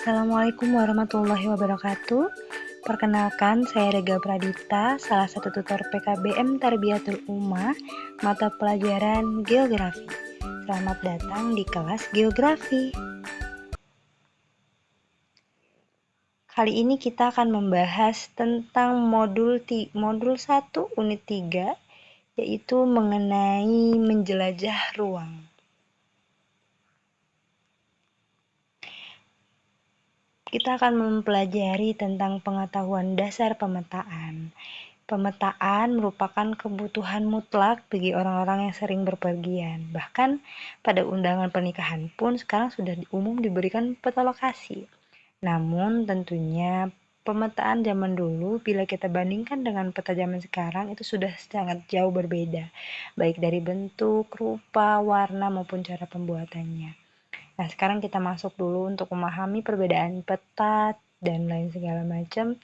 Assalamualaikum warahmatullahi wabarakatuh. Perkenalkan, saya Rega Pradita, salah satu tutor PKBM Tarbiyatul Ummah, mata pelajaran Geografi. Selamat datang di kelas Geografi. Kali ini kita akan membahas tentang modul 1 unit 3, yaitu mengenai menjelajah ruang. Kita akan mempelajari tentang pengetahuan dasar pemetaan. Pemetaan merupakan kebutuhan mutlak bagi orang-orang yang sering berpergian. Bahkan pada undangan pernikahan pun sekarang sudah umum diberikan peta lokasi. Namun tentunya pemetaan zaman dulu bila kita bandingkan dengan peta zaman sekarang itu sudah sangat jauh berbeda. Baik dari bentuk, rupa, warna maupun cara pembuatannya. Nah, sekarang kita masuk dulu untuk memahami perbedaan peta dan lain segala macam.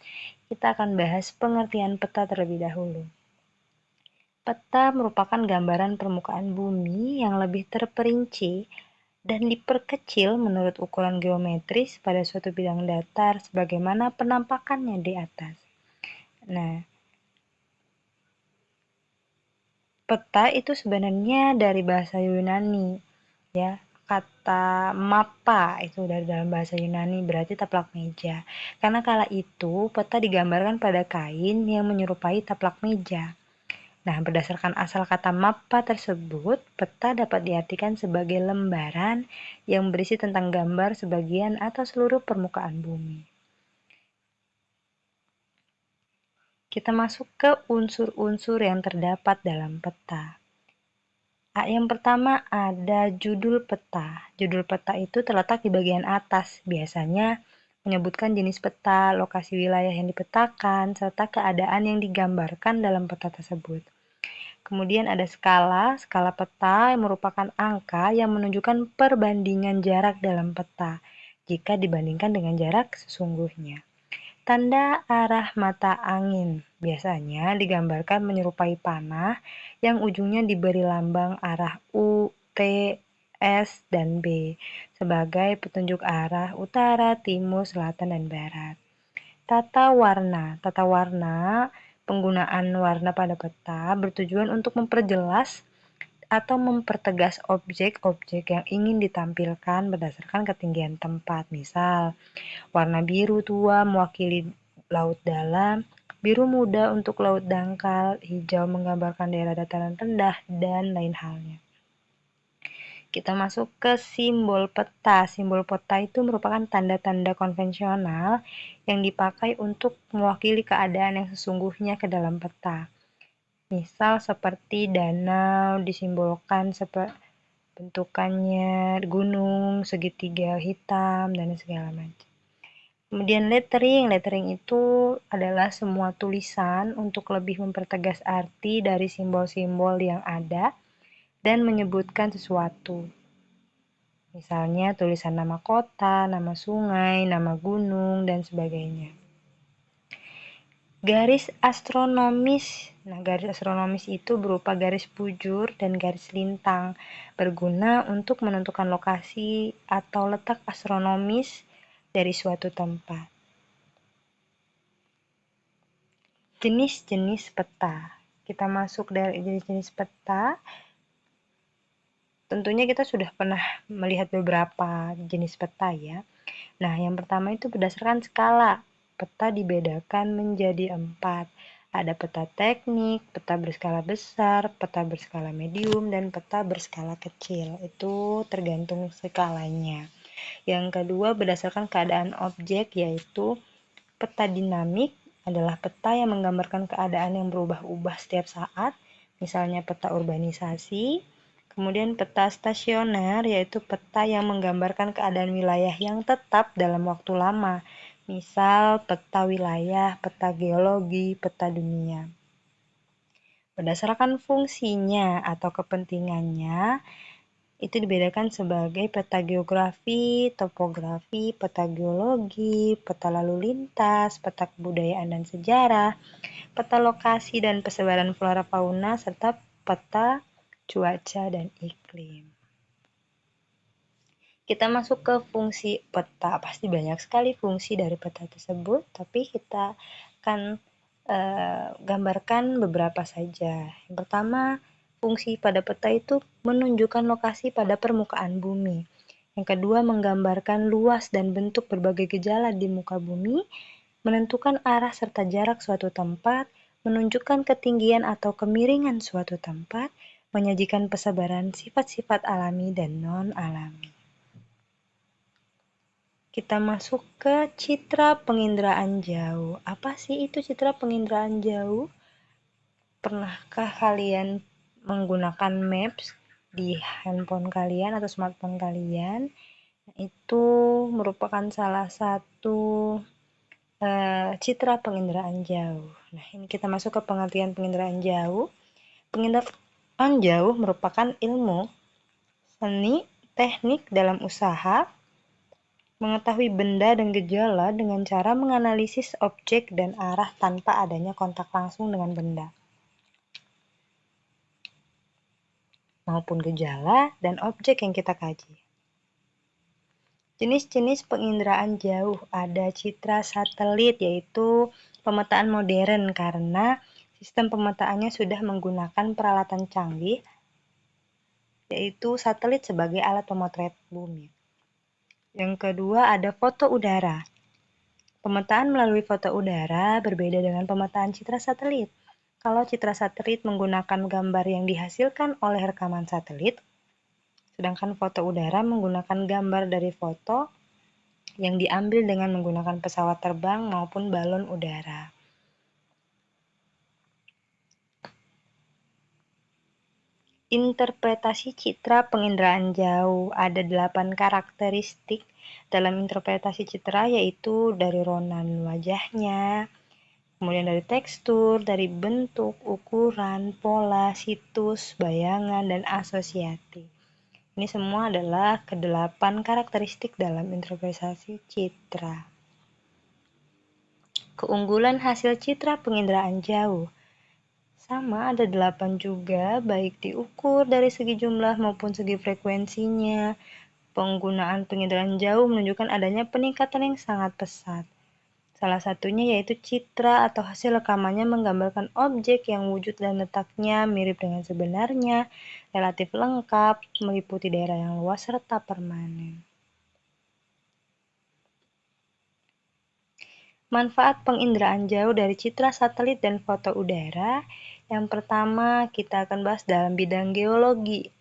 Kita akan bahas pengertian peta terlebih dahulu. Peta merupakan gambaran permukaan bumi yang lebih terperinci dan diperkecil menurut ukuran geometris pada suatu bidang datar sebagaimana penampakannya di atas. Nah, peta itu sebenarnya dari bahasa Yunani, ya. Kata mapa itu dari dalam bahasa Yunani berarti taplak meja. Karena kala itu peta digambarkan pada kain yang menyerupai taplak meja. Nah, berdasarkan asal kata mapa tersebut, peta dapat diartikan sebagai lembaran yang berisi tentang gambar sebagian atau seluruh permukaan bumi. Kita masuk ke unsur-unsur yang terdapat dalam peta. Yang pertama ada judul peta. Judul peta itu terletak di bagian atas, biasanya menyebutkan jenis peta, lokasi wilayah yang dipetakan, serta keadaan yang digambarkan dalam peta tersebut. Kemudian ada skala peta yang merupakan angka yang menunjukkan perbandingan jarak dalam peta jika dibandingkan dengan jarak sesungguhnya. Tanda arah mata angin biasanya digambarkan menyerupai panah yang ujungnya diberi lambang arah U, T, S, dan B sebagai petunjuk arah utara, timur, selatan, dan barat. Tata warna, penggunaan warna pada peta bertujuan untuk memperjelas atau mempertegas objek-objek yang ingin ditampilkan berdasarkan ketinggian tempat. Misal, warna biru tua mewakili laut dalam, biru muda untuk laut dangkal, hijau menggambarkan daerah dataran rendah, dan lain halnya. Kita masuk ke simbol peta. Simbol peta itu merupakan tanda-tanda konvensional yang dipakai untuk mewakili keadaan yang sesungguhnya ke dalam peta. Misal seperti danau disimbolkan bentukannya gunung, segitiga hitam, dan segala macam. Kemudian lettering itu adalah semua tulisan untuk lebih mempertegas arti dari simbol-simbol yang ada dan menyebutkan sesuatu. Misalnya tulisan nama kota, nama sungai, nama gunung, dan sebagainya. Garis astronomis. Nah, garis astronomis itu berupa garis bujur dan garis lintang, berguna untuk menentukan lokasi atau letak astronomis dari suatu tempat. Jenis-jenis peta. Kita masuk dari jenis-jenis peta. Tentunya kita sudah pernah melihat beberapa jenis peta ya. Nah, yang pertama itu berdasarkan skala. Peta dibedakan menjadi 4. Ada peta teknik, peta berskala besar, peta berskala medium, dan peta berskala kecil. Itu tergantung skalanya. Yang kedua berdasarkan keadaan objek, yaitu peta dinamik adalah peta yang menggambarkan keadaan yang berubah-ubah setiap saat, misalnya peta urbanisasi. Kemudian peta stasioner, yaitu peta yang menggambarkan keadaan wilayah yang tetap dalam waktu lama, misal peta wilayah, peta geologi, peta dunia. Berdasarkan fungsinya atau kepentingannya, itu dibedakan sebagai peta geografi, topografi, peta geologi, peta lalu lintas, peta kebudayaan dan sejarah, peta lokasi dan persebaran flora fauna, serta peta cuaca dan iklim. Kita masuk ke fungsi peta. Pasti banyak sekali fungsi dari peta tersebut, tapi kita akan gambarkan beberapa saja. Yang pertama, fungsi pada peta itu menunjukkan lokasi pada permukaan bumi. Yang kedua, menggambarkan luas dan bentuk berbagai gejala di muka bumi, menentukan arah serta jarak suatu tempat, menunjukkan ketinggian atau kemiringan suatu tempat, menyajikan persebaran sifat-sifat alami dan non-alami. Kita masuk ke citra penginderaan jauh. Apa sih itu citra penginderaan jauh? Pernahkah kalian menggunakan Maps di handphone kalian atau smartphone kalian? Itu merupakan salah satu citra penginderaan jauh. Nah, ini kita masuk ke pengertian penginderaan jauh. Penginderaan jauh merupakan ilmu, seni, teknik dalam usaha mengetahui benda dan gejala dengan cara menganalisis objek dan arah tanpa adanya kontak langsung dengan benda, maupun gejala dan objek yang kita kaji. Jenis-jenis penginderaan jauh ada citra satelit, yaitu pemetaan modern karena sistem pemetaannya sudah menggunakan peralatan canggih, yaitu satelit sebagai alat pemotret bumi. Yang kedua ada foto udara. Pemetaan melalui foto udara berbeda dengan pemetaan citra satelit. Kalau citra satelit menggunakan gambar yang dihasilkan oleh rekaman satelit, sedangkan foto udara menggunakan gambar dari foto yang diambil dengan menggunakan pesawat terbang maupun balon udara. Interpretasi citra penginderaan jauh ada 8 karakteristik dalam interpretasi citra, yaitu dari ronan wajahnya, kemudian dari tekstur, dari bentuk, ukuran, pola, situs, bayangan, dan asosiasi. Ini semua adalah ke-8 karakteristik dalam interpretasi citra. Keunggulan hasil citra penginderaan jauh sama, ada 8 juga, baik diukur dari segi jumlah maupun segi frekuensinya. Penggunaan penginderaan jauh menunjukkan adanya peningkatan yang sangat pesat. Salah satunya yaitu citra atau hasil rekamannya menggambarkan objek yang wujud dan letaknya mirip dengan sebenarnya, relatif lengkap, meliputi daerah yang luas serta permanen. Manfaat penginderaan jauh dari citra satelit dan foto udara. Yang pertama, kita akan bahas dalam bidang geologi.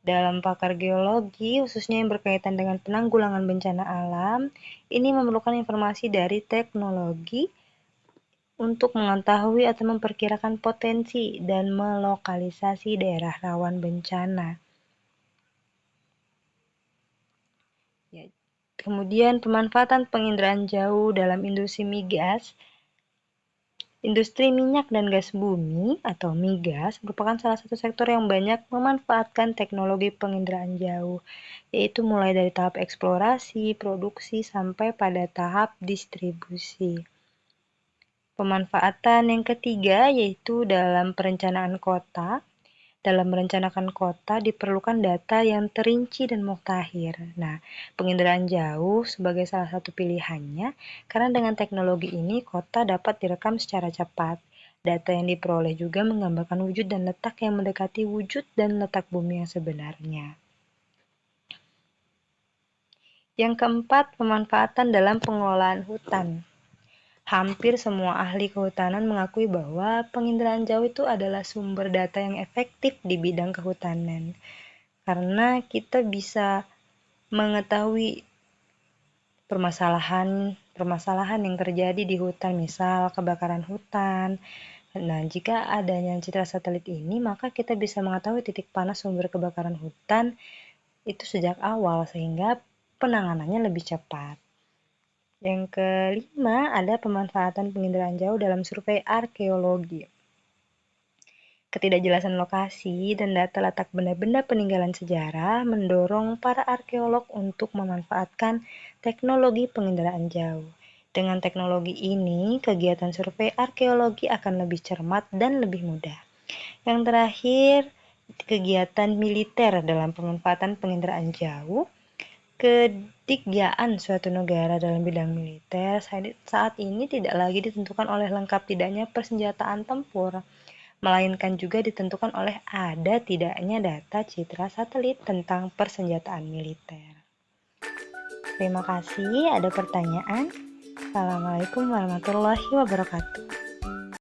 Dalam pakar geologi, khususnya yang berkaitan dengan penanggulangan bencana alam, ini memerlukan informasi dari teknologi untuk mengetahui atau memperkirakan potensi dan melokalisasi daerah rawan bencana. Kemudian pemanfaatan penginderaan jauh dalam industri migas. Industri minyak dan gas bumi atau migas merupakan salah satu sektor yang banyak memanfaatkan teknologi penginderaan jauh, yaitu mulai dari tahap eksplorasi, produksi, sampai pada tahap distribusi. Pemanfaatan yang ketiga yaitu dalam perencanaan kota. Dalam merencanakan kota diperlukan data yang terinci dan mutakhir. Nah, penginderaan jauh sebagai salah satu pilihannya karena dengan teknologi ini kota dapat direkam secara cepat. Data yang diperoleh juga menggambarkan wujud dan letak yang mendekati wujud dan letak bumi yang sebenarnya. Yang keempat, pemanfaatan dalam pengelolaan hutan. Hampir semua ahli kehutanan mengakui bahwa penginderaan jauh itu adalah sumber data yang efektif di bidang kehutanan. Karena kita bisa mengetahui permasalahan yang terjadi di hutan, misal kebakaran hutan. Nah, jika adanya citra satelit ini, maka kita bisa mengetahui titik panas sumber kebakaran hutan itu sejak awal, sehingga penanganannya lebih cepat. Yang kelima, ada pemanfaatan penginderaan jauh dalam survei arkeologi. Ketidakjelasan lokasi dan data letak benda-benda peninggalan sejarah mendorong para arkeolog untuk memanfaatkan teknologi penginderaan jauh. Dengan teknologi ini, kegiatan survei arkeologi akan lebih cermat dan lebih mudah. Yang terakhir, kegiatan militer dalam pemanfaatan penginderaan jauh, kedikjaan suatu negara dalam bidang militer saat ini tidak lagi ditentukan oleh lengkap tidaknya persenjataan tempur, melainkan juga ditentukan oleh ada tidaknya data citra satelit tentang persenjataan militer. Terima kasih. Ada pertanyaan? Assalamualaikum warahmatullahi wabarakatuh.